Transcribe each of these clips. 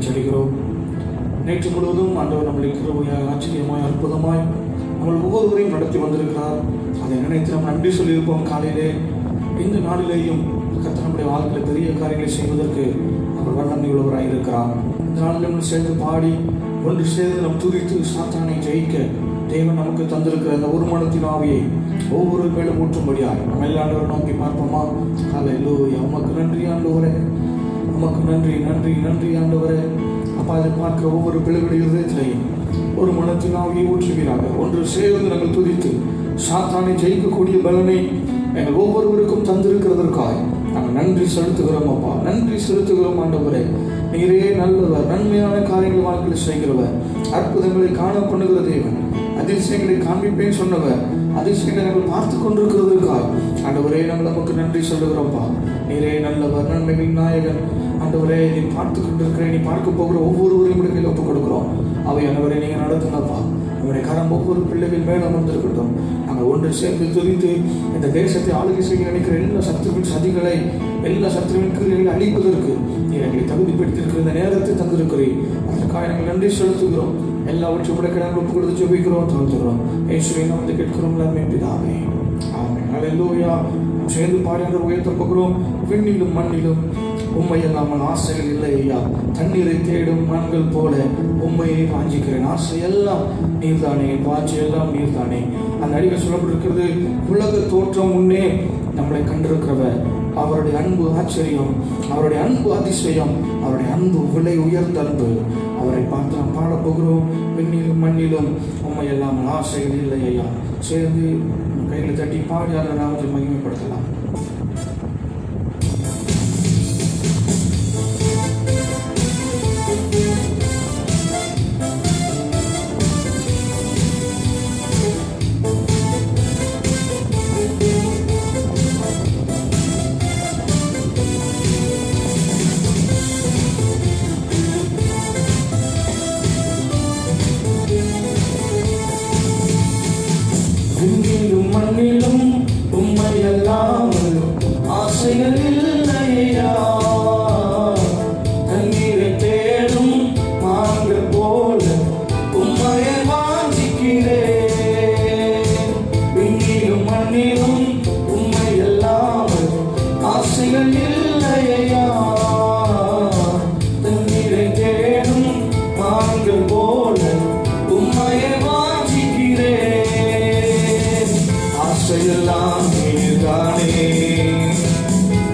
செல்கிறோம். நேற்று முழுவதும் ஆண்டவர் நம்மளை கிருபையாய், ஆச்சரியமாய், அற்புதமாய் நம்மள் ஒவ்வொருவரையும் நடத்தி வந்திருக்கிறார். அதை நினைத்து நாம் நன்றி சொல்லியிருப்போம். காலையிலே இந்த நாளிலேயும் கர்த்தர் நம்முடைய வாழ்க்கையில் பெரிய காரியங்களை செய்வதற்கு அவர் வல்லமை உள்ளவராக இருக்கிறார். இந்த நாளில் நம்ம சேர்ந்து பாடி ஒன்று சேர்ந்து நம் துதித்து சாத்தானை ஜெயிக்க தேவன் நமக்கு தந்திருக்கிற அந்த ஒரு மனத்தின் ஆவியை ஒவ்வொரு பேரும் ஊற்றும்படியாய் நம்ம எல்லா ஆண்டவரை நோக்கி பார்ப்போமா? ஹல்லேலூயா. உமக்கு நன்றி ஆண்டவரே, உமக்கு நன்றி நன்றி நன்றி ஆண்டவரே. அப்பா, அதை பார்க்கிற ஒவ்வொரு பிள்ளைகளுடைய இதயத்திலையும் ஒரு மனத்தின் ஆவியை ஊற்றுவீராக. ஒன்று சேர்ந்து நாங்கள் துதித்து சாத்தானை ஜெயிக்கக்கூடிய பலனை எங்கள் ஒவ்வொருவருக்கும் தந்திருக்கிறதற்காய் நாங்கள் நன்றி செலுத்துகிறோம். அப்பா, நன்றி செலுத்துகிறோம் ஆண்டவரே. நீரே நல்லவர், நன்மையான காரியங்கள் வாழ்க்கையில் செய்கிறவர், அற்புதங்களை காண பண்ணுகிற தேவன், அதிசயங்களை காண்பிப்பேன் சொன்னவர், அதிசயங்களை நாங்கள் பார்த்து கொண்டிருக்கிறதற்காக ஆண்டவரே நாங்கள் நமக்கு நன்றி சொல்லுகிறோம்ப்பா. நீரே நல்லவர், நன்மைகளின் நாயகன் ஆண்டவரே. நீ பார்த்து கொண்டிருக்கிறேன், நீ பார்க்க போகிற ஒவ்வொருவரையும் கையில் ஒப்புக் கொடுக்கிறோம். அவை ஆண்டவரே நீங்கள் நடத்துனப்பா. நம்முடைய கரம் ஒவ்வொரு பிள்ளைகள் மேலே அமர்ந்திருக்கட்டும். நாங்கள் ஒன்று சேர்ந்து துதித்து இந்த தேசத்தை ஆளுகை செய்ய நினைக்கிற எல்லா சத்துருவின் சதிகளை, எல்லா சத்துருவின் கிரியைகளை அழிப்பதற்கு நீர் எங்களை தகுதிப்படுத்தியிருக்கிற இந்த நேரத்தை தந்திருக்கிறேன். அதற்காக நாங்கள் நன்றி செலுத்துகிறோம். எல்லாவற்றையும் உடைய நாங்கள் ஒப்புக் கொடுத்து ஜெபிக்கிறோம், தோற்றுகிறோம். இயேசுவை நாம் வந்து கேட்கிறோம் எல்லாமே பிதாவே, ஆமென். ஹல்லேலூயா. சேர்ந்து பாடி உயர்த்த போகிறோம். விண்ணிலும் மண்ணிலும் உம்மை இல்லாமல் ஆசைகள் இல்லை ஐயா. தண்ணீரை தேடும் மண்கள் போல உண்மையை வாஞ்சிக்கிறேன். ஆசை எல்லாம் நீர்தானே, வாஞ்சி எல்லாம் நீர்தானே. அந்த அடிகள் சொல்லப்பட்டிருக்கிறது, உலக தோற்றம் முன்னே நம்மளை கண்டிருக்கிறவர், அவருடைய அன்பு ஆச்சரியம், அவருடைய அன்பு அதிசயம், அவருடைய அன்பு விலை உயர்ந்த அன்பு. அவரை பார்த்து நாம் பாட போகிறோம். விண்ணிலும் மண்ணிலும் உண்மை இல்லாமல் ஆசைகள் இல்லை ஐயா. சேர்ந்து கைகளை தட்டி பாடி அதை நாமத்தை மகிமைப்படுத்தலாம். விண்ணிலும் மண்ணிலும் உம்மை அல்லாமல் ஆசைகள் இல்லையா. தண்ணீரை தேடும் மான்கள் போல உம்மையை வாஞ்சிக்கிறேன். விண்ணிலும் மண்ணிலும் உம்மை அல்லாமல் ஆசைகள் இல்லையா. தண்ணீரை தேடும் மான்கள் போல உம்மையை வாஞ்சிக்கிறேன். ஆசையெல்லாம் நீர்தானே,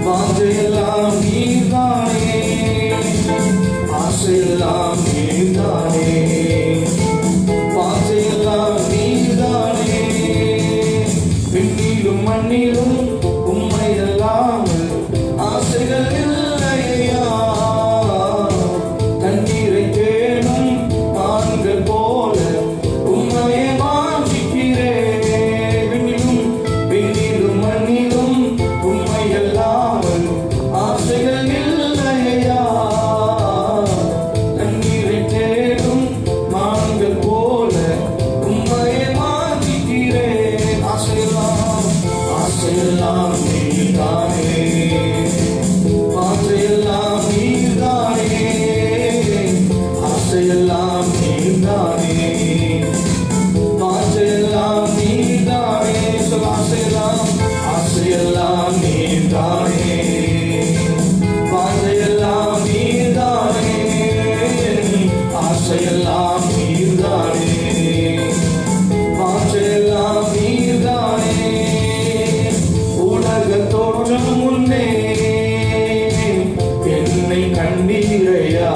வாஞ்சையெல்லாம் நீர்தானே. ஆசையெல்லாம் நீர்தானே, வாஞ்சையெல்லாம் நீர்தானே. விண்ணிலும் மண்ணிலும் உம்மை அல்லாமல் ஆசைகள் இல்லையா. தண்ணீரை தேடும் மான்கள் போல உம்மையை வாஞ்சிக்கிறேன். ஆசைகள் இல்லையா. தண்ணீரை தேடும் மான்கள் போல உம்மையை வாஞ்சிக்கிறேன். ஆசையெல்லாம் ஆசையெல்லாம் நீர்தானே, வாஞ்சையெல்லாம் நீர்தானே. ஆசையெல்லாம் நீர்தானே, வாஞ்சையெல்லாம் நீர்தானே. சொல், ஆசையெல்லாம் ஆசையெல்லாம் நீர்தானே, வாஞ்சையெல்லாம் நீர்தானே. ஆசையெல்லாம் நீர்தானே, வாஞ்சையெல்லாம் நீர்தானே. உலக தோற்றம் முன்னே என்னை கண்டீரையா.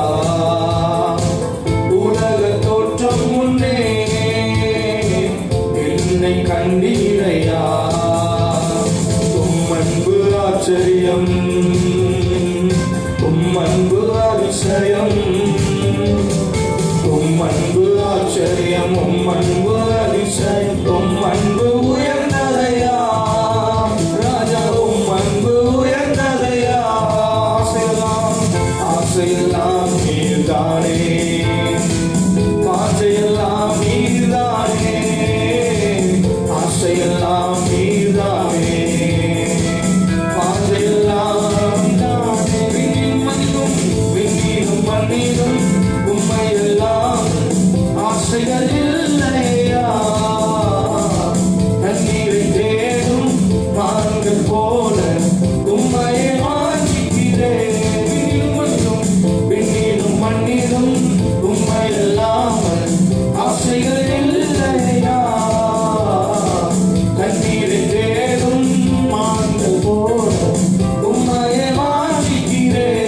உலக தோற்றம் முன்னே என்னை கண்டீரையா. உம்மன்பு ஆச்சரியம், உம்மன்பு அதிசயம், உம்மன்பு ஆச்சரியம், உம்மன்பு அதிசயம். உம்மன்பு உயர்ந்ததையா ராஜா, உம்மன்பு உயர்ந்ததையா. ஆசையெல்லாம் ஆசையெல்லாம் நீர்தானே, வாஞ்சையெல்லாம் நீர்தானே. ஆசையெல்லாம் நீர்தானே, வாஞ்சையெல்லாம் நீர்தானே. விண்ணிலும் மண்ணிலும் மான்கள் போல உம்மையே வாஞ்சிக்கிறேன். விண்ணிலும் மண்ணிலும் உம்மை இல்லாமல் ஆசைகள் இல்லையா. கண்ணீரை தேடும் மான்கள் போல உம்மையே வாஞ்சிக்கிறேன்.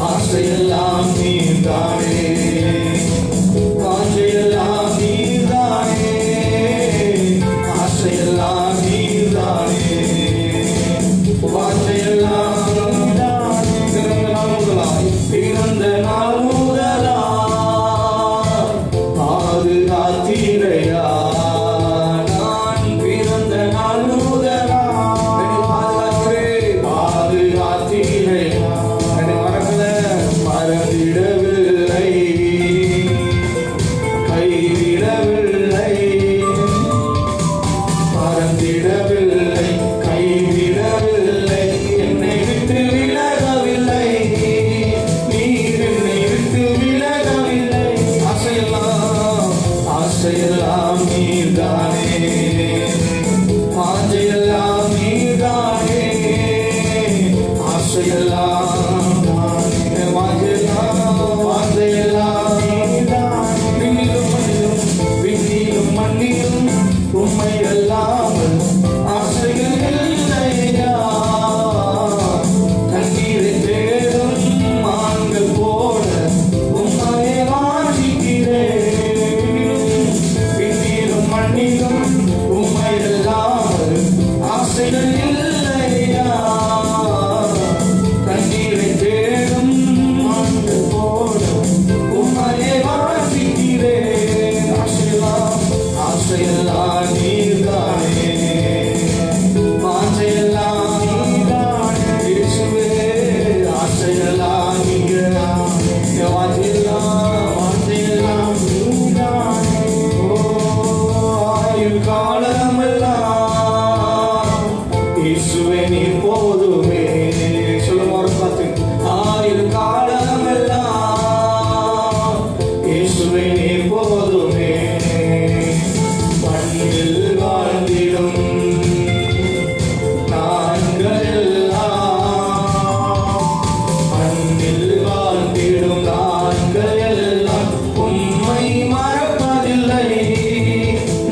ஆசையெல்லாம் நீர்தானே, வாஞ்சையெல்லாம் நீர்தானே, ஆசையெல்லாம் நீர்தானே, வாஞ்சையெல்லாம் பிறந்த நாள் முதலாய் பாதுகாத்தீரையா. நான் பிறந்த நாள் முதலாய் பாதுகாத்தீரையா. மறந்திடவில்லை, கைவிடவில்லை, மறந்திடவில்லை, கைவிடவில்லை, என்னை விட்டு விலகவில்லை, நீர் என்னை விட்டு விலகவில்லை. ஆசையெல்லாம் நீர்தானே, வாஞ்சையெல்லாம் நீர்தானே, ஆசையெல்லாம் விண்ணிலும் மண்ணிலும் உம்மை அல்லாமல் ஆசைகள் இல்லையா. கண்ணீரை தேடும் மான்கள் போல உம்மையே வாஞ்சிக்கிறேன். விண்ணிலும் மண்ணிலும் உம்மை அல்லாமல் ஆசைகள் இல்லையா. கண்ணீரை தேடும் மான்கள் போல உம்மையே வாஞ்சிக்கிறேன். ஆசையெல்லாம் நீர்தானே, வாஞ்சையெல்லாம் நீர்தானே, இயேசுவே ஆசையெல்லாம் நீர்தானே, வாஞ்சையெல்லாம் நீர்தானே. ஆயுள் காலமெல்லாம் இயேசுவே நீர் போதுமே. சொல்லுங்க ஒரு பார்த்து. ஆயுள் காலமெல்லாம் இயேசுவே நீர் போதுமே. மண்ணில் வாழ்ந்திடும் நாங்கள் எல்லாம், மண்ணில் வாழ்ந்திடும் நாங்கள் எல்லாம் உம்மை மறப்பதில்லை,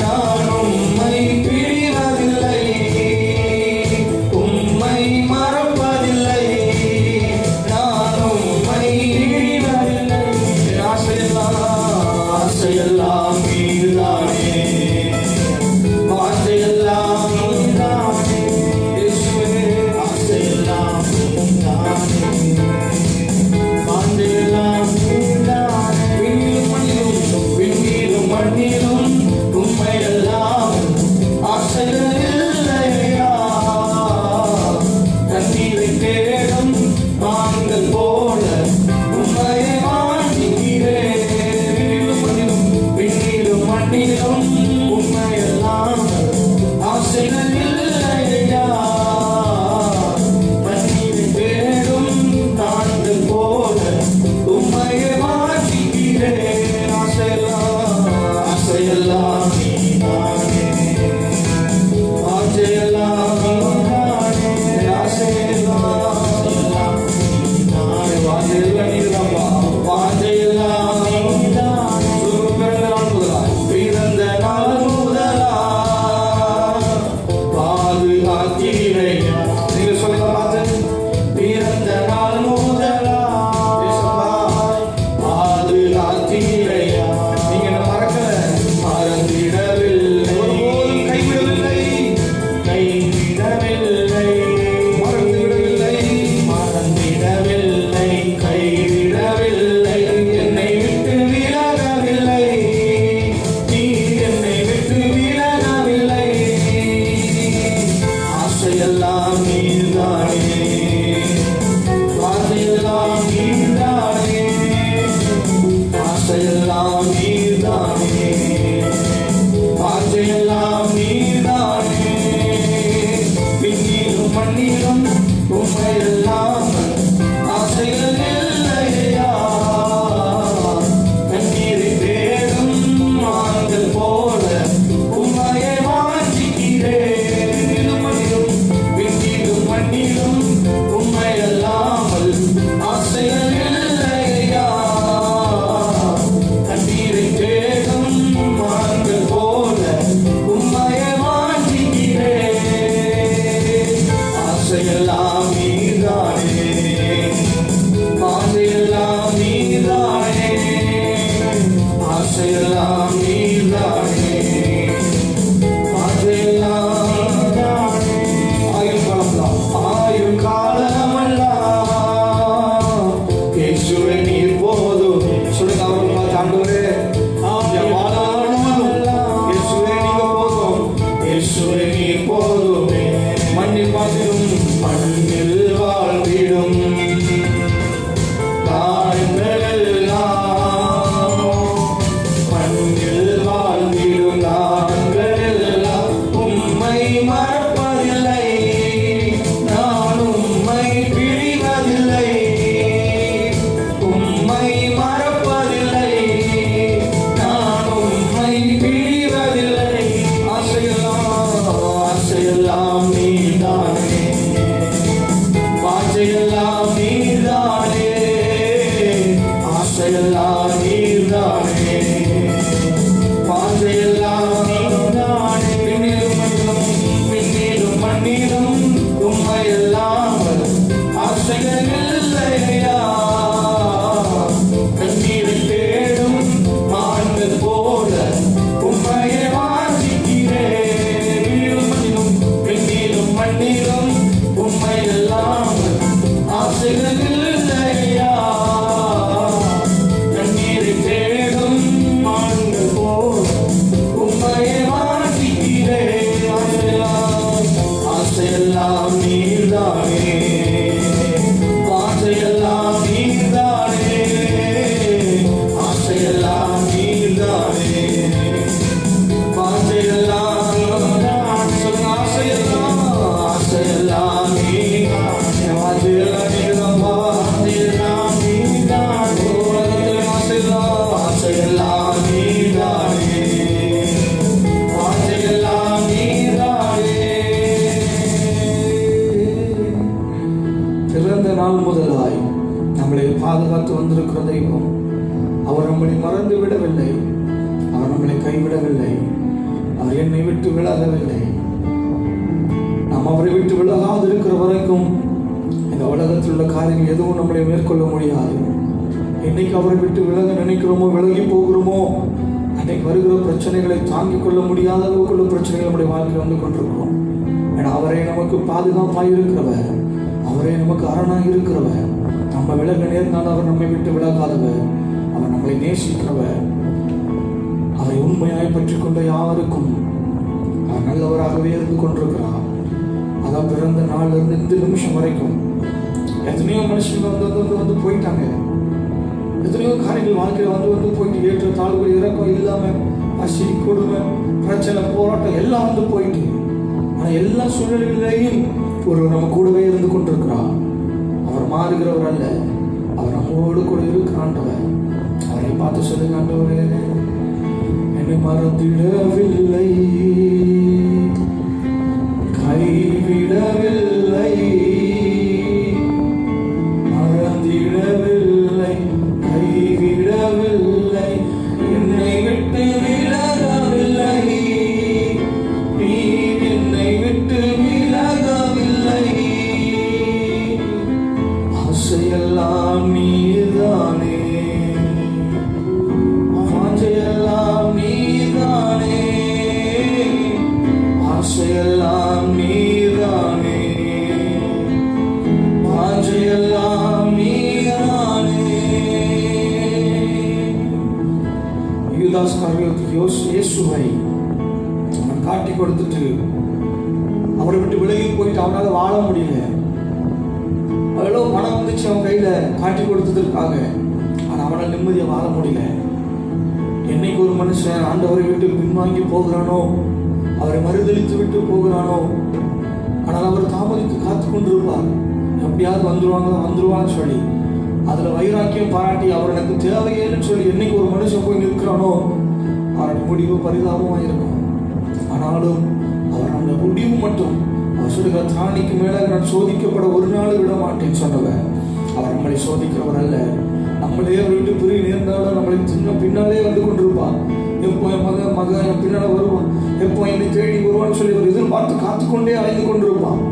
நான் உம்மை பிரிவதில்லை, உம்மை மறப்பதில்லை, நான் உம்மை பிரிவதில்லை. ஆசையெல்லாம் நீர்தானே, வாஞ்சையெல்லாம் நீர்தானே, இயேசுவே ஆசையெல்லாம் நீர்தானே, வாஞ்சையெல்லாம் நீர்தானே. விண்ணிலும் மண்ணிலும் உம்மை அல்லாமல் ஆசைகள் இல்லையா. கண்ணீரை தேடும் மான்கள் போல உம்மையே வாஞ்சிக்கிறேன். விண்ணிலும் மண்ணிலும் உம்மை அல்லாமல் ஆசைகள் இல்லையா. கண்ணீரை தேடும் மான்கள் போல உம்மையே வாஞ்சிக்கிறேன். ஆசையெல்லாம் நீர்தானே, வாஞ்சையெல்லாம் நீர்தானே, ஆசையெல்லாம் நீர்தானே, வாஞ்சையெல்லாம் நீர்தானே, வாஞ்சையெல்லாம் நீர்தானே. பிறந்த நாள் முதலாய் பாதுகாத்தீரையா. நீங்க சொல்லுங்க பார்த்து. பிறந்த நாள் முதலாய் பாதுகாத்தீரையா. நீங்க என்ன மறக்கல, மறந்திடவில்லை, கைவிடவில்லை, கைவிடவில்லை, மறந்துவிடவில்லை, மறந்திடவில்லை, கைவிடவில்லை, என்னை விட்டு விலகவில்லை, நீர் என்னை விட்டு விலகவில்லை. ஆசையெல்லாம் நீர்தானே, வாஞ்சையெல்லாம் நீர்தானே, ஆசையெல்லாம் நீர்தானே, வாஞ்சையெல்லாம் நீர்தானே. விண்ணிலும் மறப்பதில்லை, நான் உம்மை பிரிவதில்லை. உம்மை மறப்பதில்லை, நான் உம்மை பிரிவதில்லை. ஆசையெல்லாம் நீதானே, வாஞ்சையெல்லாம் நீதானே, ஆசையெல்லாம் நீதானே, வாஞ்சையெல்லாம் நீதானே. விண்ணிலும் மண்ணிலும் உம்மையெல்லாம் ஆசைகள் இல்லையா? கண்ணீரை தேடும் மான்கள் போல உம்மையை வாஞ்சிக்கிறேன். விண்ணிலும் மண்ணிலும் உம்மையெல்லாம் ஆசைகள் இல்லையா? கண்ணீரை தேடும் மான்கள் போல உம்மையை வாஞ்சிக்கிறேன். ஆசையெல்லாம் நீர்தானே, வாஞ்சையெல்லாம் நீர்தானே, ஆசையெல்லாம் நீர்தானே, வாஞ்சையெல்லாம் சொல்லுங்க. ஆசையெல்லாம் நீர்தானே, வாஞ்சையெல்லாம் நீர்தான்பா, வாஞ்சையெல்லாம் நீர்தானே, ஆசையெல்லாம் நீர்தானே, வாஞ்சையெல்லாம் நீர்தானே. பிறந்த நாள் முதலாய் நம்மளை பாதுகாத்து வந்திருக்கிற தெய்வம். அவர் நம்மளை மறந்து விடவில்லை, அவர் நம்மளை கைவிடவில்லை, அவர் என்னை விட்டு விலகவில்லை. நாம் அவரை விட்டு விலகாது இருக்கிற வரைக்கும் இந்த உலகத்தில் உள்ள காரியங்கள் எதுவும் நம்மளை மேற்கொள்ள முடியாது. என்னைக்கு அவரை விட்டு விலக நினைக்கிறோமோ, விலகி போகிறோமோ, அன்னைக்கு வருகிற பிரச்சனைகளை தாங்கிக் கொள்ள முடியாத அளவுக்குள்ள பிரச்சனைகள் நம்முடைய வாழ்க்கையில் வந்து கொண்டிருக்கிறோம். ஏன்னா அவரே நமக்கு பாதுகாப்பாக இருக்கிறவர், அவரே நமக்கு அரணாக இருக்கிறவர். நம்ம விலக நேர்ந்தால் அவர் நம்மை விட்டு விலகாதவர், அவர் நம்மளை நேசிக்கிறவர். அவரை உண்மையாய் பற்றி கொண்ட யாருக்கும் அவர் நல்லவராகவே இருந்து கொண்டிருக்கிறார். அதான் பிறந்த நாள்ல இருந்து இந்த நிமிஷம் வரைக்கும் எத்தனையோ மனுஷங்க வந்து போயிட்டாங்க. எத்தனையோ காரியங்கள் வாழ்க்கையில் வந்து போயிட்டு, ஏற்ற தாழ்வுகள் இறக்கம் இல்லாம, பசி கொடுமை பிரச்சனை போராட்டம் எல்லாம் வந்து போயிட்டு, ஆனா எல்லா சூழ்நிலையிலையும் ஒரு நம்ம கூடவே இருந்து கொண்டிருக்கிறார். அவர் மாறுகிறவர் அல்ல, அவர் நம்மோடு கூட இருக்கிறான்றவர். அவரை பார்த்து சொல்லுங்க, ஆண்டவரே என்னை மறந்திடவில்லை, கைவிடவில்லை, மறந்திடவில்லை, கைவிடவில்லை, என்னை விட்டு விலகவில்லை, நீ என்னை விட்டு விலகவில்லை. ஆசையெல்லாம் நீதானே, வாஞ்சையெல்லாம் நீதானே, ஆசையெல்லாம் நீதானே, வாஞ்சையெல்லாம் நீதானே. யூதாஸ் இயேசுவை அவன் காட்டி கொடுத்துட்டு அவரை விட்டு விலகி போயிட்டு அவனால் வாழ முடியல. அவ்வளோ பணம் வந்துச்சு அவன் கையில காட்டி கொடுத்ததற்காக, ஆனா அவனால் நிம்மதியை வாழ முடியல. என்னைக்கு ஒரு மனுஷன் ஆண்டவரை விட்டு பின்வாங்கி போகிறானோ, அவரை மறுதளித்து விட்டு போகிறானோ, ஆனால் அவர் தாமதித்து காத்து கொண்டிருப்பார். எப்படியாவது வந்துருவாங்கன்னு சொல்லி அதுல வைராக்கியம் பாராட்டி அவர் எனக்கு தேவையேன்னு சொல்லி என்னைக்கு ஒரு மனுஷன் போய் நிற்கிறானோ, அவருடைய முடிவு பரிதாபமாக இருக்கும். ஆனாலும் அவர் நம்மளை முடிவு மட்டும் அவர் சொல்லுகிற திராணிக்கு மேல நான் சோதிக்கப்பட ஒரு நாள் விட மாட்டேன்னு சொன்னவர். அவர் நம்மளை சோதிக்கிறவர் அல்ல. நம்மளே விட்டு பிரி நேர்ந்தாலும் நம்மளை சின்ன பின்னாலே வந்து கொண்டிருப்பார். எப்போ என் மகன் என் பின்னால வருவான், எப்போ என்னை தேடி வருவான்னு சொல்லி ஒரு எதிர்பார்த்து காத்துக்கொண்டே அலைந்து கொண்டிருப்பான்.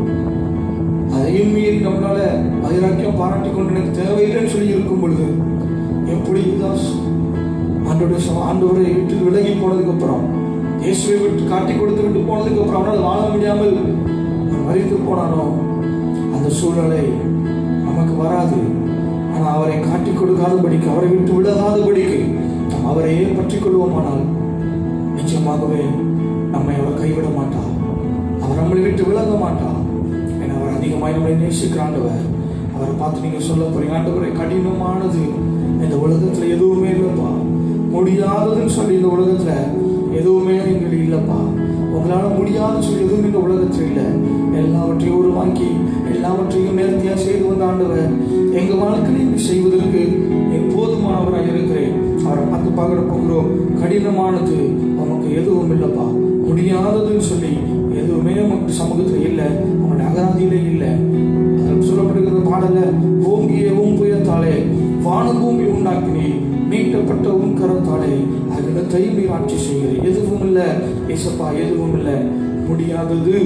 அதையும் மீறி நம்மளால வைராக்கியம் பாராட்டி கொண்டு எனக்கு தேவையில்லைன்னு சொல்லி இருக்கும் பொழுது எப்படி ஆண்டவரை விட்டு விலகி போனதுக்கு அப்புறம், இயேசுவை விட்டு காட்டி கொடுத்து விட்டு போனதுக்கு அப்புறம் அவனால் வாழ முடியாமல் மரித்து போனானோ, அந்த சூழ்நிலை நமக்கு வராது. ஆனால் அவரை காட்டி கொடுக்காதபடிக்கு, அவரை விட்டு விலகாதபடிக்கு நாம் அவரையே பற்றி கொள்வோமானால் நிச்சயமாகவே நம்மை அவர் கைவிட மாட்டார். அவர் நம்மளை விட்டு விலக மாட்டார். ஏன்னா அவர் அதிகமாக நம்மளை நேசிக்கிறாண்டவர். அவரை பார்த்து நீங்க சொல்ல போறீங்க, ஆண்டவரை கடினமானது இந்த உலகத்துல எதுவுமே இல்லைப்பா, முடியாததுன்னு சொல்லி இந்த உலகத்துல எதுவுமே எங்களுக்கு இல்லைப்பா, உங்களால் முடியாத சொல்லி எதுவும் இந்த உலகத்தில் இல்லை. எல்லாவற்றையும் உருவாக்கி எல்லாவற்றையும் நேர்த்தியாக செய்து வந்த ஆண்டவர் எங்கள் வாழ்க்கையை செய்வதற்கு போதுமானவராக இருக்கிறேன். அவரை பார்த்து பார்க்க போகிறோம். கடினமானது நமக்கு எதுவும் இல்லைப்பா, முடியாததுன்னு சொல்லி எதுவுமே நமக்கு சமூகத்தில் இல்லை, அவனுடைய அகராதியிலே இல்லை. அதில் சொல்லப்படுகிற பாடல, ஓங்கிய புயத்தாலே வான பூமி உண்டாக்கினே, மீட்டப்பட்ட உன் கரத்தாலே அகிலத்தையும் நீர் ஆட்சி செய்கிறேன். எதுவும் இல்லை ஏசப்பா, எதுவும் இல்லை, முடியாதது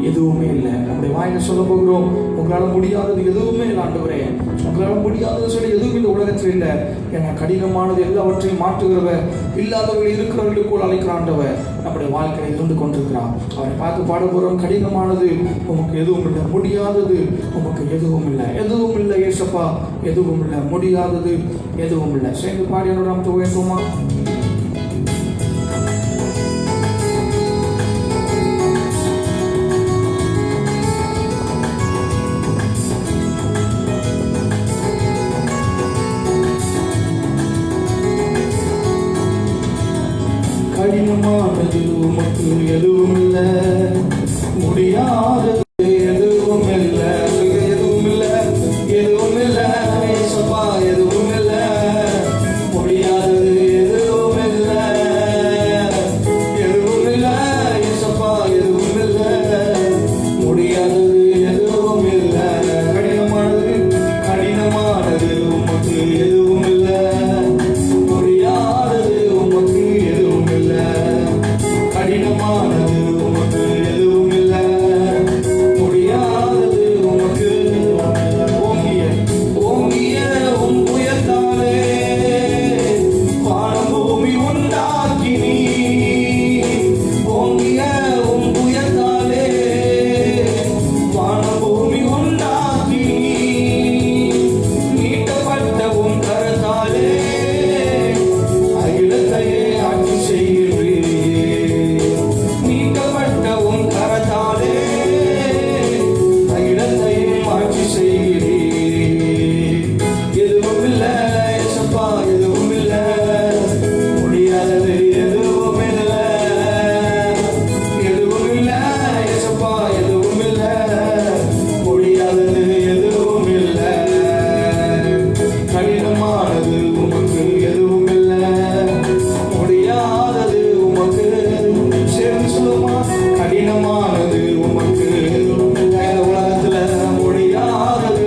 எதுவுமே இல்லை. நம்முடைய வாயில சொல்ல போகிறோம், உங்களால் முடியாதது எதுவுமே இல்லை ஆண்டவரே, உங்களால் முடியாதது சொல்லி எதுவும் இந்த உலகத்தில் இல்லை. ஏன்னா கடினமானது எல்லாவற்றையும் மாற்றுகிறவர், இல்லாதவர்கள் இருக்கிறவர்களுக்குள் அழைக்கிற ஆண்டவர் நம்முடைய வாழ்க்கையை இருந்து கொண்டிருக்கிறார். அவரை பார்த்து பாட போகிறோம். கடினமானது உமக்கு எதுவும் இல்லை, முடியாதது உமக்கு எதுவும் இல்லை, எதுவும் இல்லை ஏசப்பா, எதுவும் இல்லை, முடியாதது எதுவும் இல்லை. சேர்ந்து பாடியோட நாம் துவங்குவோமா? கடினமானது உமக்கு எதுவும் இல்லை, முடியாதது எதுவும் இல்லை, எதுவும் இல்லை, எதுவும் இல்லை ஏசப்பா, எதுவும் இல்லை, முடியாதது எதுவும் இல்லை, எதுவும் இல்லை ஏசப்பா, எதுவும் இல்லை, முடியாதது எதுவும் இல்லை. கடினமானது கடினமானது உமக்கு எதுவும் இல்லை, முடியாதது உமக்கு எதுவும் இல்லை, கடினமானது உமக்கு எதுவும் இல்லை, முடியாதது உமக்கு. ஓங்கிய ஓங்கிய உன் புயத்தாலே வானம் பூமி உண்டாக்கினீ, ஓங்கிய உன் புயத்தாலே வானம் பூமி உண்டாக்கினீ, மீட்டப்பட்ட உன் கரத்தாலே அகிலத்தையே ஆட்சி செய்கிறீர், மீட்டப்பட்ட உன் கரத்தாலே அகிலத்தையும் ஆட்சி செய்கிறீர். எதுவும் இல்லை ஏசப்பா, எதுவும் இல்லை, முடியாதது எதுவும் இல்லை, எதுவும் இல்லை ஏசப்பா, எதுவும் இல்லை, முடியாதது எதுவும் இல்லை. கடினமானது உமக்கு எதுவும் இல்லை, முடியாதது உமக்கு. சேர்ந்து சொல்லுமா? கடினமானது உமக்கு, உலகத்துல முடியாதது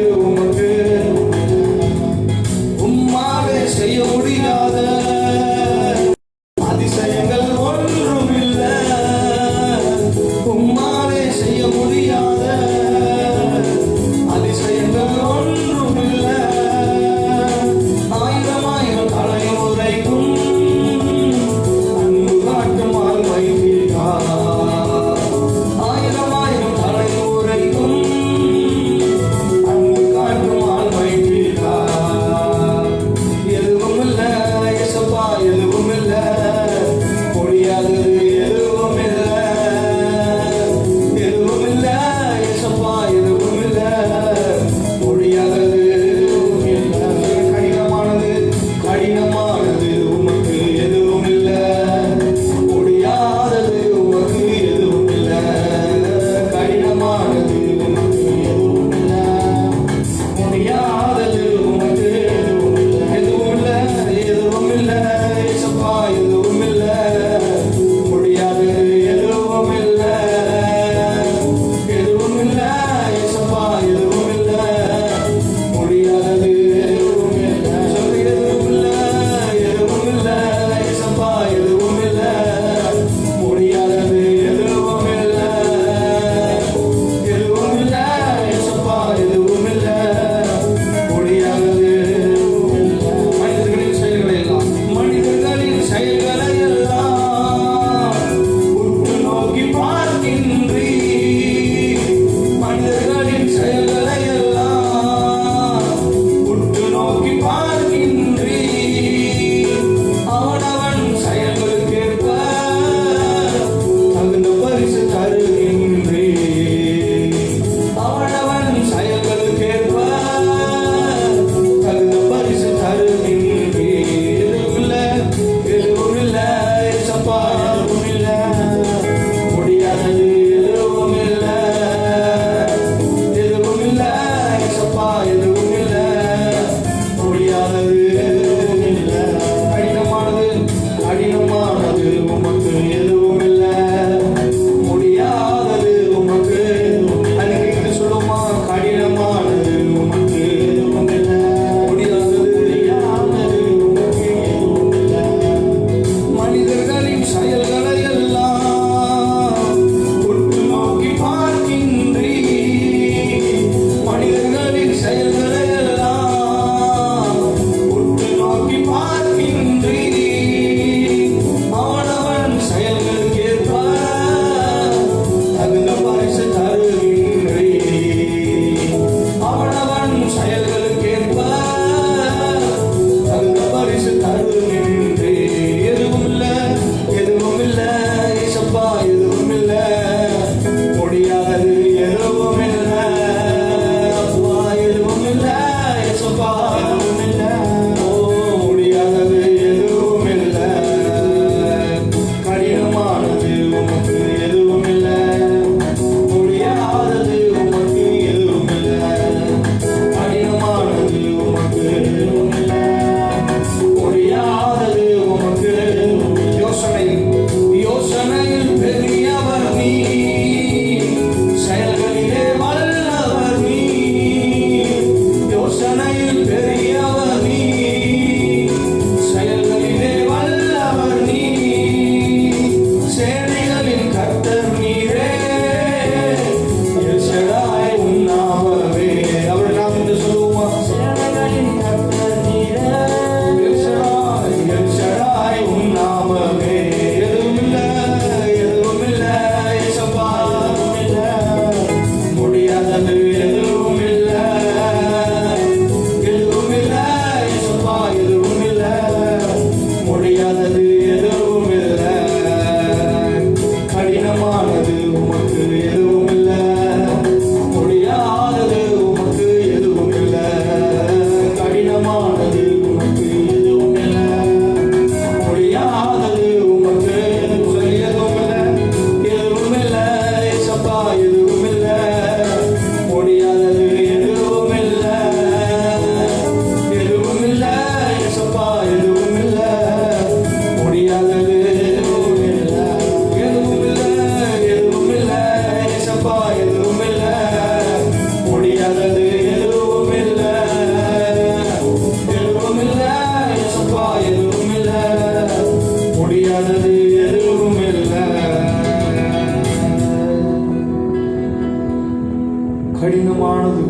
கடினமானது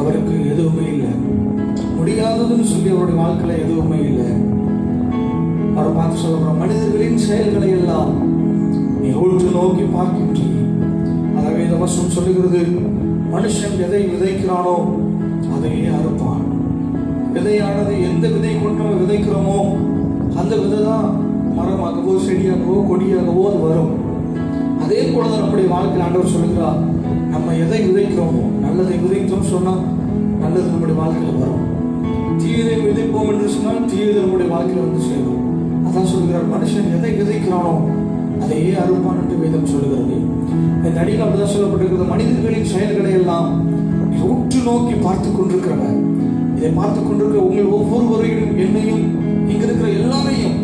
அவருக்கு எதுவுமே இல்லை. முடியாததுன்னு சொல்லி அவருடைய வாழ்க்கையில எதுவுமே இல்லை. அவரை பார்த்து சொல்ல மனிதர்களின் செயல்களை எல்லாம் நீ உற்று நோக்கி பார்க்கின்றீ. ஆகவே இந்த வசனம் சொல்லுகிறது, மனுஷன் எதை விதைக்கிறானோ அதையே அறுப்பான். விதையானது எந்த விதை கொண்டு நம்ம விதைக்கிறோமோ அந்த விதை தான் மரமாகவோ செடியாகவோ கொடியாகவோ அது வரும். அதே போலதான் நம்முடைய வாழ்க்கையில் ஆண்டவர் சொல்லுகிறார், நம்ம எதை விதைக்கிறோமோ, நல்லதை விதைத்தோம் சொன்னால் நல்லது நம்முடைய வாழ்க்கையில் வரும். தீயதை விதைப்போம் என்று சொன்னால் தீயது நம்முடைய வாழ்க்கையில் வந்து சேரும். அதான் சொல்லுகிறார், மனுஷன் எதை விதைக்கிறானோ அதையே அறுப்பான் என்று வேதம் சொல்லுகிறது. இந்த அடியில் அப்படிதான் சொல்லப்பட்டிருக்கிறது, மனிதர்களின் செயல்களை எல்லாம் உற்று நோக்கி பார்த்து கொண்டிருக்கிறவர். இதை பார்த்து கொண்டிருக்கிற உங்கள் ஒவ்வொருவரையும், என்னையும், இங்க இருக்கிற எல்லாரையும்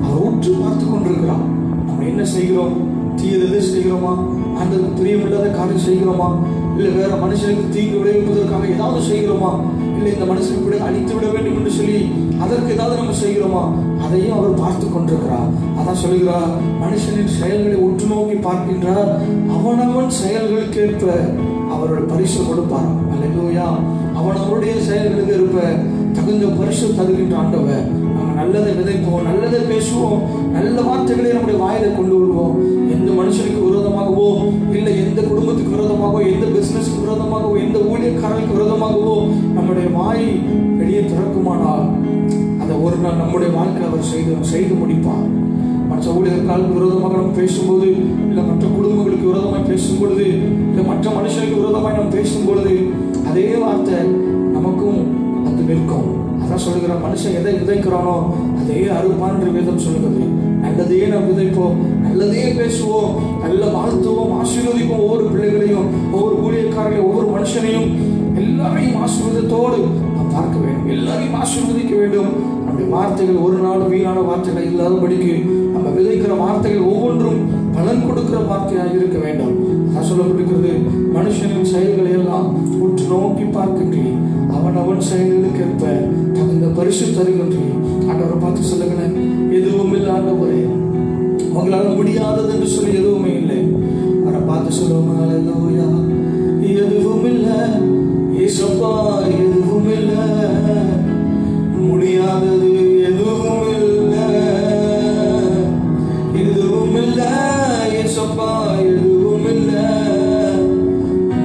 அவர் உற்று பார்த்து கொண்டிருக்கிறார். நம்ம என்ன செய்கிறோம்? தீயதை செய்கிறோமா? அந்த பிரியமில்லாத காரியம் செய்கிறோமா? இல்லை வேற மனுஷனுக்கு தீங்கு விளைவிப்பதற்காக ஏதாவது செய்கிறோமா? இல்லை இந்த மனுஷனுக்கு அழித்து விட வேண்டும் என்று சொல்லி அதற்கு ஏதாவது நம்ம செய்கிறோமா? அதையும் அவர் பார்த்து கொண்டிருக்கிறார். அதான் சொல்லுகிறார், மனுஷனின் செயல்களை உற்று நோக்கி பார்க்கின்றார், அவனவன் செயல்களுக்கேற்ப அவருடைய பரிசு கொடுப்பார். அல்லேலூயா. அவனவருடைய செயல்களுக்கு இருப்ப தகுந்த பரிசு தருகின்ற ஆண்டவர். நாங்கள் நல்லதை விதைப்போம், நல்லதை பேசுவோம், நல்ல வார்த்தைகளை நம்முடைய வாயில கொண்டு வருவோம். எந்த மனுஷனுக்கு விரோதமாகவோ, இல்லை எந்த குடும்பத்துக்கு விரோதமாகவோ, எந்த பிசினஸ்க்கு விரோதமாகவோ, எந்த ஊழியக்காரனுக்கு விரோதமாகவோ நம்முடைய வாய் வெளியே திறக்குமானால் அதை ஒரு நாள் நம்முடைய வாழ்க்கையில் அவர் செய்து முடிப்பார். மற்ற ஊழியர்களுக்கு விரோதமாக நம்ம பேசும்போது, இல்லை மற்ற குடும்பங்களுக்கு விரோதமாக பேசும்பொழுது, இல்லை மற்ற மனுஷனுக்கு விரோதமாக நம்ம பேசும் பொழுது அதே வார்த்தை நமக்கும் அது நிற்கும். அதான் சொல்லுகிற, மனுஷன் எதை விதைக்கிறானோ அதையே அறுப்பான் என்று வேதம் சொல்லுகிறது. நல்லதையே நாம் விதைப்போம், நல்லதையே பேசுவோம், நல்ல வாழ்த்துவோம், ஆசீர்வதிப்போம். ஒவ்வொரு பிள்ளைகளையும், ஒவ்வொரு ஊழியக்காரர்களையும், ஒவ்வொரு மனுஷனையும் எல்லாரையும் ஆசீர்வாதத்தோடு நாம் பார்க்க வேண்டும். எல்லாரையும் ஆசீர்வதிக்க வேண்டும். நம்முடைய வார்த்தைகள் ஒரு நாள் வீணான வார்த்தைகள் இல்லாதபடிக்கு நம்ம விதைக்கிற வார்த்தைகள் ஒவ்வொன்றும் பலன் கொடுக்கிற வார்த்தையாக இருக்க வேண்டும். நான் சொல்லப்பட்டிருக்கிறது, மனுஷனின் செயல்களை எல்லாம் உற்று நோக்கி பார்க்கின்றேன், அவன் செயல்களுக்கு ஏற்ப தகுந்த பரிசு தருகின்றேன். ஆண்டவரை பார்த்து சொல்லுங்களேன், எதுவும் இல்லை ஆண்டவரே, உங்களால் முடியாதது என்று சொல்லி எதுவுமே இல்லை. அவரை பார்த்து சொல்லுவோம், அல்லேலூயா. எதுவும் இல்லை ஏசப்பா, எதுவும் இல்லை, முடியாதது எதுவும் இல்லை, எதுவும் இல்லை ஏசப்பா, எதுவும் இல்லை,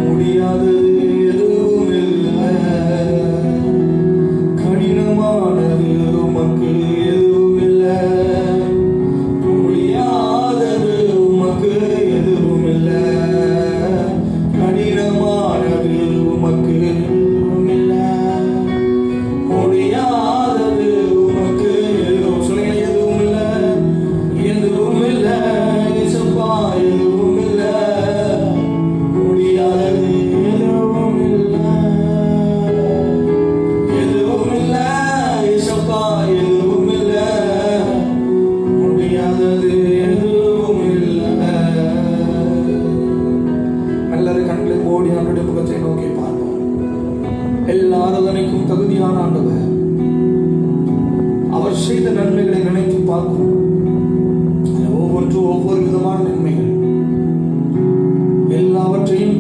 முடியாதது எதுவும் இல்லை, கடினமானது உமக்கு எதுவும் இல்லை, முடியாதது உமக்கு எதுவும் இல்லை. ஆவியான ஆண்டவர் அவர் செய்த நன்மைகளை நினைத்து பார்க்கும். ஒவ்வொரு விதமான நன்மைகள் எல்லாவற்றையும்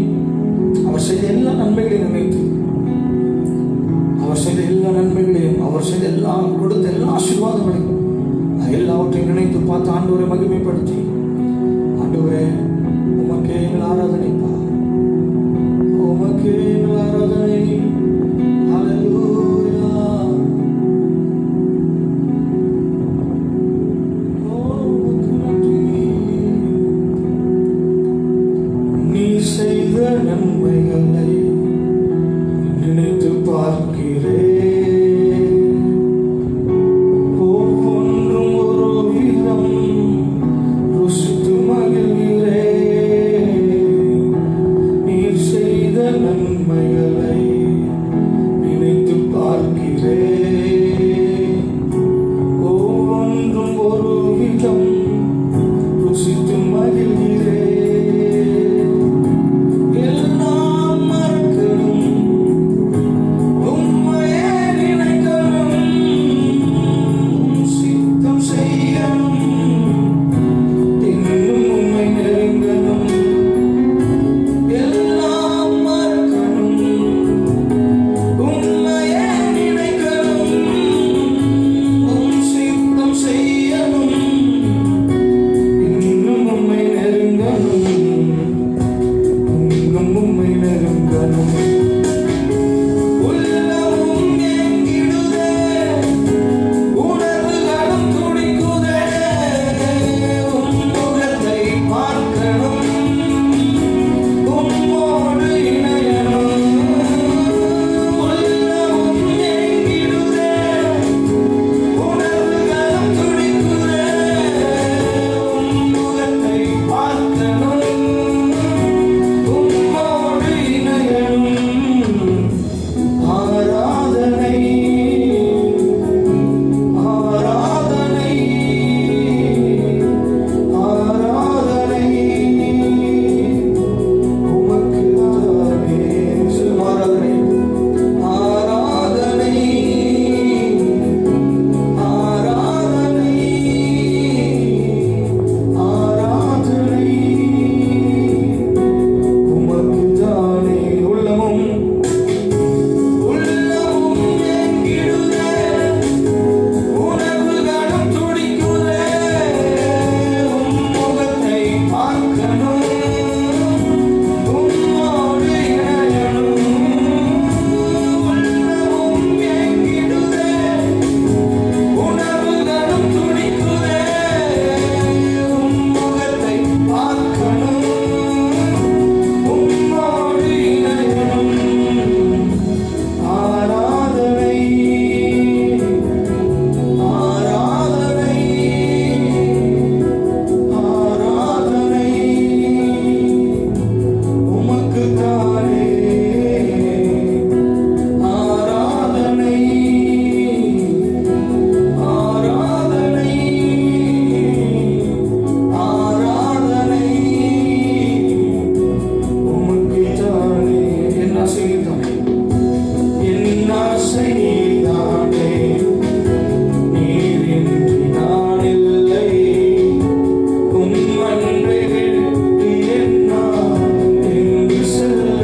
அவர் செய்த எல்லா நன்மைகளையும் நினைத்து, அவர் செய்த எல்லா நன்மைகளையும், அவர் செய்த கொடுத்த எல்லா ஆசீர்வாதங்களையும் எல்லாவற்றையும் நினைத்து பார்த்து ஆண்டவரை மகிமைப்படுத்தி, ஆண்டவரே உமக்கே எங்கள் ஆராதனைப்பா, உமக்கே எங்கள் ஆராதனை. ஹல்லேலூயா. நீ செய்த நன்மைகளை நினைத்து பார்க்கிறேன். உம் அன்பை விட்டு என்னால் எங்கு செல்ல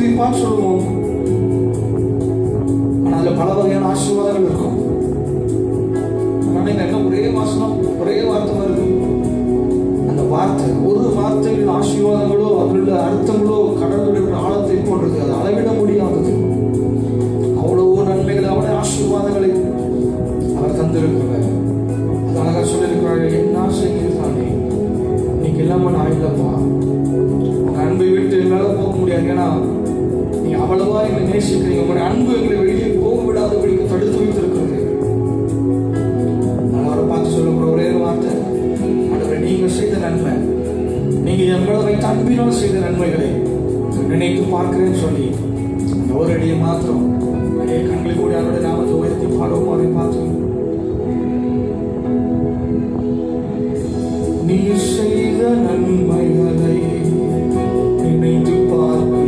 ஆசீர்வதிப்பான்னு சொல்லுவோம். ஆனா அதுல பல வகையான ஆசீர்வாதங்கள் இருக்கும். என்ன ஒரே வாசனம் ஒரே வார்த்தை வருது. அந்த வார்த்தை ஒரு வார்த்தையில் ஆசீர்வாதங்களோ அவர்களுடைய அர்த்தங்களோ கடவுளுடைய ஆழத்தை போன்றது. அது அளவிட முடியாதது. அவ்வளவு நன்மைகள் அவ்வளவு ஆசீர்வாதங்களை அவர் தந்திருக்கிறார். அது அழகா சொல்லியிருக்கிறார், என்ன செய்கிறானே நீங்க இல்லாம நான் இல்லப்பா. உங்க அன்பை விட்டு எங்களால போக முடியாது. ஏன்னா நீங்க அவ்வளவா எங்களை நேசிக்கிறீங்க. உங்களுடைய அன்பு எங்களை வெளியே போக விடாதபடிக்கு தடுத்து வைத்திருக்கிறது. பார்த்து சொல்லக்கூடிய ஒரே வார்த்தை, ஆண்டவரே நீங்க செய்த நன்மை, நீங்க எங்களை வைத்த அன்பினால் செய்த நன்மைகளை நினைத்து பார்க்கிறேன்னு சொல்லி அந்த ஒரு அடியை மாத்திரம் நிறைய கண்களை கூடி அவருடைய நாமத்தை உயர்த்தி பாடுவோம். அவரை பார்த்து நீ செய்த நன்மைகளை நினைத்து பார்க்கிறேன்.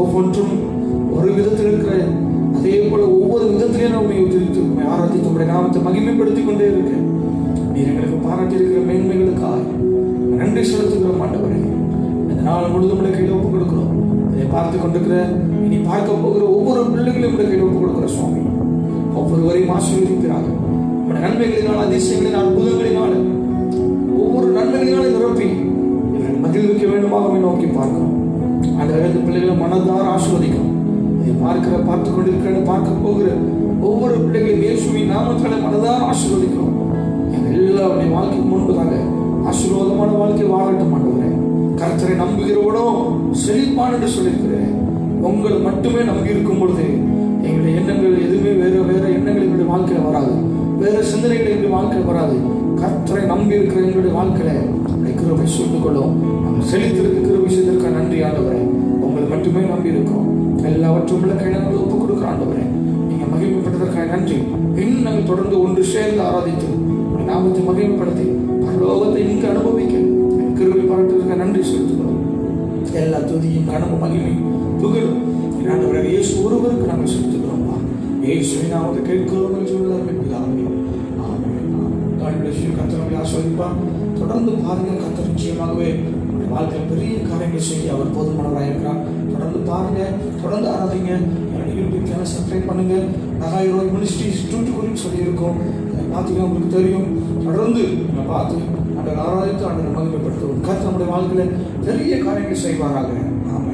ஒவ்வொன்றும் ஒரு விதத்தில் இருக்கிற அதே போல ஒவ்வொரு விதத்திலேயே நம்மை உதிரித்து ஆராதித்து உங்களுடைய நாமத்தை மகிமைப்படுத்திக் கொண்டே இருக்க நீர் எங்களுக்கு பாராட்டி இருக்கிற மேன்மைகளுக்காக நன்றி செலுத்துகிறோம். ஆண்டவரே இந்த நாள் முழுதும் உடைய கையில் ஒப்புக் கொடுக்கிறோம். அதை பார்த்து கொண்டிருக்கிற இனி பார்க்க போகிற ஒவ்வொரு பிள்ளைகளையும் உடைய கையில் ஒப்புக் கொடுக்கிற சுவாமி ஒவ்வொருவரையும் ஆசீர்வதிக்கிறாங்க. உங்களுடைய நன்மைகளினால் அதிசயங்களினால் அற்புதங்களினால் ஒவ்வொரு நன்மைகளினாலும் நிரப்பி இவர்கள் மகிழ்விக்க வேண்டுமாக நோக்கி பார்க்கிறோம். அந்த பிள்ளைகளை மனதார ஆசீர்வதிக்கும். இதை பார்த்து கொண்டிருக்கிற பார்க்க போகிற ஒவ்வொரு பிள்ளைகளையும் இயேசுவின் நாமத்தினாலே மனதார ஆசீர்வதிக்கிறோம். எங்கள் எல்லாருடைய வாழ்க்கைக்கு முன்பதாக ஆசீர்வாதமான வாழ்க்கை வாழட்டும். ஆண்டவரே கர்த்தரை நம்புகிறவனோ செழிப்பான் என்று சொல்லியிருக்கிறேன். உங்களை மட்டுமே நம்பி இருக்கும் பொழுது எங்களுடைய எண்ணங்கள் எதுவுமே வேற எண்ணங்கள் எங்களுடைய வாழ்க்கையில வராது. வேற சிந்தனைகள் எங்களுடைய வாழ்க்கையில் வராது. கர்த்தரை நம்பி இருக்கிற எங்களுடைய வாழ்க்கையில கிருபை சொல்லிக் கொள்ளும். நம்ம செழித்திருக்க கிருபை செய்திருக்க நன்றி ஆண்டவரே. உங்களை மட்டுமே நம்பி இருக்கோம். எல்லாவற்றும் உள்ள கையில ஒப்புக் கொடுக்கிற ஆண்டவரே நீங்க மகிமைப்பட்டதற்காக நன்றி. இன்னும் நாங்கள் தொடர்ந்து ஒன்று சேர்ந்து ஆராதித்து நாமத்தை மகிமைப்படுத்தி பரலோகத்தை இங்கு அனுபவிக்க கிருபை பாராட்டுவதற்காக நன்றி செலுத்துகிறோம். எல்லா துதியும் கனமும் மகிமை புகழும் ஆண்டவரே இயேசு ஒருவருக்கு நாங்கள் செலுத்துகிறோம். இயேசுவின் நாமத்தில் கேட்கிறோம் என்று சொல்லுங்கள் பிதாவே. ஆமென். God bless you. கர்த்தர் உங்களை ஆசீர்வதிப்பார். தொடர்ந்து பாருங்க. கர்த்தர் நிச்சயமாகவே வாழ்க்கையில் பெரிய காரியங்கள் செய்ய அவர் போதுமானவராக இருக்கிறார். தொடர்ந்து பாருங்க, தொடர்ந்து ஆராதிங்க. யூடியூப் சேனல் சப்ஸ்கிரைப் பண்ணுங்க. நகாயிரோ மினிஸ்ட்ரிஸ் தூத்துக்குடின்னு சொல்லியிருக்கோம். அதை பார்த்தீங்கன்னா உங்களுக்கு தெரியும். தொடர்ந்து நம்ம பார்த்து அந்த ஆராதித்து அந்த மகிமைப்படுத்துவோம். கர்த்தர் நம்முடைய வாழ்க்கையில் பெரிய காரியங்கள் செய்வாராக. ஆமென்.